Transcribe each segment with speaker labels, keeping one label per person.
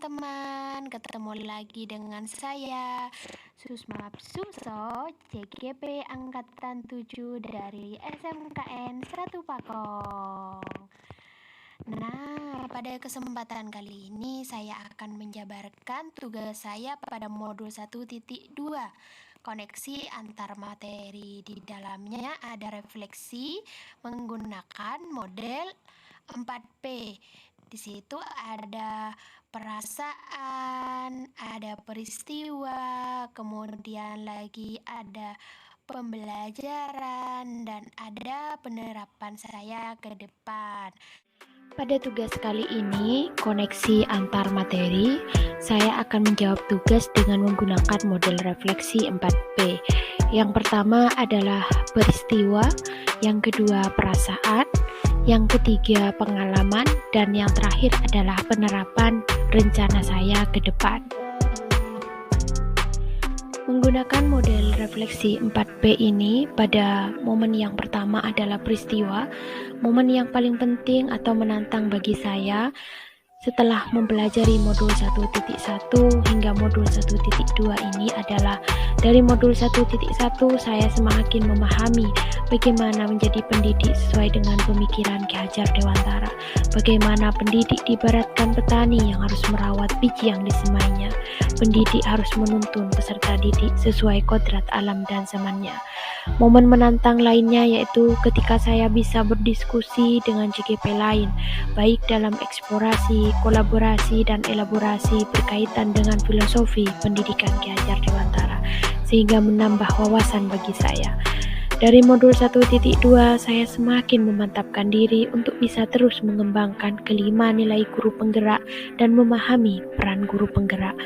Speaker 1: teman-teman, ketemu lagi dengan saya Susma Suso, CGP Angkatan 7 dari SMKN 1 Pakong. Nah, pada kesempatan kali ini saya akan menjabarkan tugas saya pada modul 1.2. Koneksi antar materi. Di dalamnya ada refleksi menggunakan model 4P. Di situ ada perasaan, ada peristiwa, kemudian lagi ada pembelajaran, dan ada penerapan saya ke depan. Pada tugas kali ini, koneksi antar materi, saya akan menjawab tugas dengan menggunakan model refleksi 4P. Yang pertama adalah peristiwa, yang kedua perasaan, yang ketiga pengalaman, dan yang terakhir adalah penerapan rencana saya ke depan. Menggunakan model refleksi 4P ini, pada momen yang pertama adalah peristiwa. Momen yang paling penting atau menantang bagi saya setelah mempelajari modul 1.1 hingga modul 1.2 ini adalah dari modul 1.1 saya semakin memahami bagaimana menjadi pendidik sesuai dengan pemikiran Ki Hajar Dewantara. Bagaimana pendidik diibaratkan petani yang harus merawat biji yang disemainya. Pendidik harus menuntun peserta didik sesuai kodrat alam dan zamannya. Momen menantang lainnya yaitu ketika saya bisa berdiskusi dengan CGP lain, baik dalam eksplorasi, kolaborasi, dan elaborasi berkaitan dengan filosofi pendidikan Ki Hajar Dewantara, sehingga menambah wawasan bagi saya. Dari modul 1.2, saya semakin memantapkan diri untuk bisa terus mengembangkan kelima nilai guru penggerak dan memahami peran guru penggerak.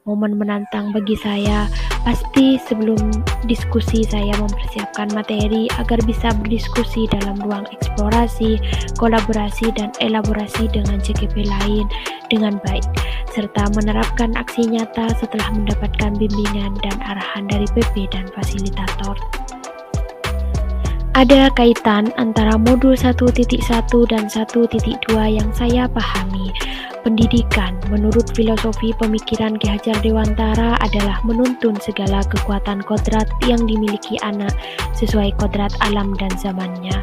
Speaker 1: Momen menantang bagi saya pasti sebelum diskusi saya mempersiapkan materi agar bisa berdiskusi dalam ruang eksplorasi, kolaborasi, dan elaborasi dengan CGP lain dengan baik, serta menerapkan aksi nyata setelah mendapatkan bimbingan dan arahan dari PP dan fasilitator. Ada kaitan antara modul 1.1 dan 1.2 yang saya pahami. Pendidikan menurut filosofi pemikiran Ki Hajar Dewantara adalah menuntun segala kekuatan kodrat yang dimiliki anak sesuai kodrat alam dan zamannya.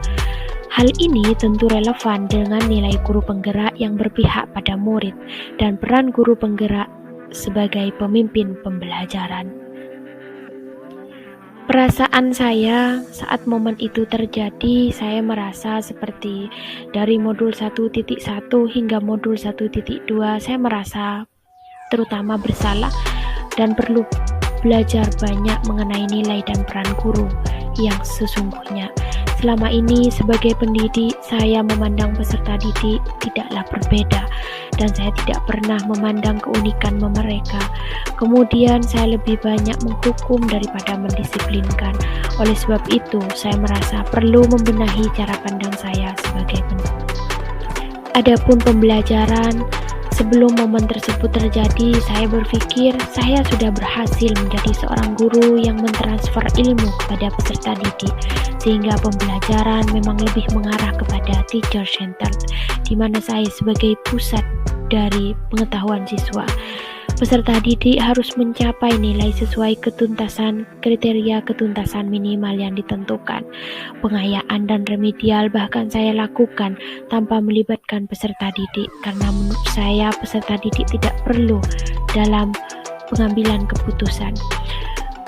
Speaker 1: Hal ini tentu relevan dengan nilai guru penggerak yang berpihak pada murid dan peran guru penggerak sebagai pemimpin pembelajaran. Perasaan saya saat momen itu terjadi, saya merasa seperti dari modul 1.1 hingga modul 1.2 saya merasa terutama bersalah dan perlu belajar banyak mengenai nilai dan peran guru yang sesungguhnya. Selama ini sebagai pendidik, saya memandang peserta didik tidaklah berbeda dan saya tidak pernah memandang keunikan mereka. Kemudian saya lebih banyak menghukum daripada mendisiplinkan. Oleh sebab itu, saya merasa perlu membenahi cara pandang saya sebagai pendidik. Adapun pembelajaran, sebelum momen tersebut terjadi, saya berpikir saya sudah berhasil menjadi seorang guru yang mentransfer ilmu kepada peserta didik, sehingga pembelajaran memang lebih mengarah kepada teacher centered, di mana saya sebagai pusat dari pengetahuan siswa. Peserta didik harus mencapai nilai sesuai ketuntasan, kriteria ketuntasan minimal yang ditentukan. Pengayaan dan remedial bahkan saya lakukan tanpa melibatkan peserta didik, karena menurut saya peserta didik tidak perlu dalam pengambilan keputusan.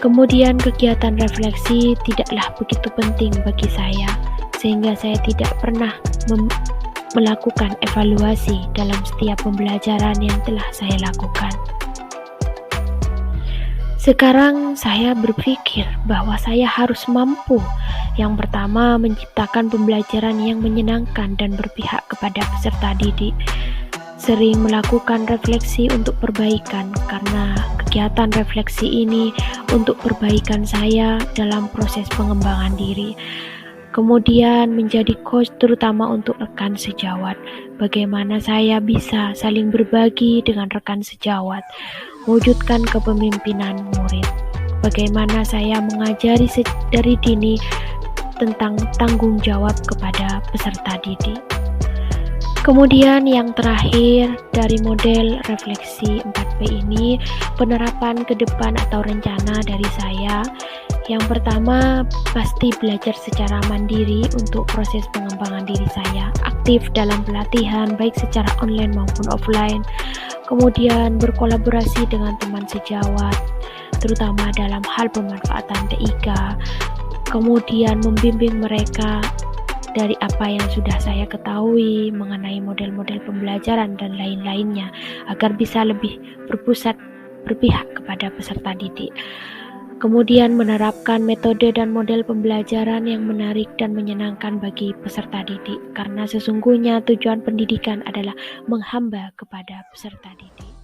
Speaker 1: Kemudian kegiatan refleksi tidaklah begitu penting bagi saya, sehingga saya tidak pernah melakukan evaluasi dalam setiap pembelajaran yang telah saya lakukan. Sekarang saya berpikir bahwa saya harus mampu, yang pertama, menciptakan pembelajaran yang menyenangkan dan berpihak kepada peserta didik. Sering melakukan refleksi untuk perbaikan, karena kegiatan refleksi ini untuk perbaikan saya dalam proses pengembangan diri. Kemudian menjadi coach terutama untuk rekan sejawat. Bagaimana saya bisa saling berbagi dengan rekan sejawat, mewujudkan kepemimpinan murid. Bagaimana saya mengajari dari dini tentang tanggung jawab kepada peserta didik. Kemudian yang terakhir dari model refleksi 4P ini, penerapan ke depan atau rencana dari saya. Yang pertama, pasti belajar secara mandiri untuk proses pengembangan diri saya, aktif dalam pelatihan baik secara online maupun offline. Kemudian berkolaborasi dengan teman sejawat, terutama dalam hal pemanfaatan TIK. Kemudian membimbing mereka dari apa yang sudah saya ketahui mengenai model-model pembelajaran dan lain-lainnya, agar bisa lebih berpihak kepada peserta didik. Kemudian menerapkan metode dan model pembelajaran yang menarik dan menyenangkan bagi peserta didik, karena sesungguhnya tujuan pendidikan adalah menghamba kepada peserta didik.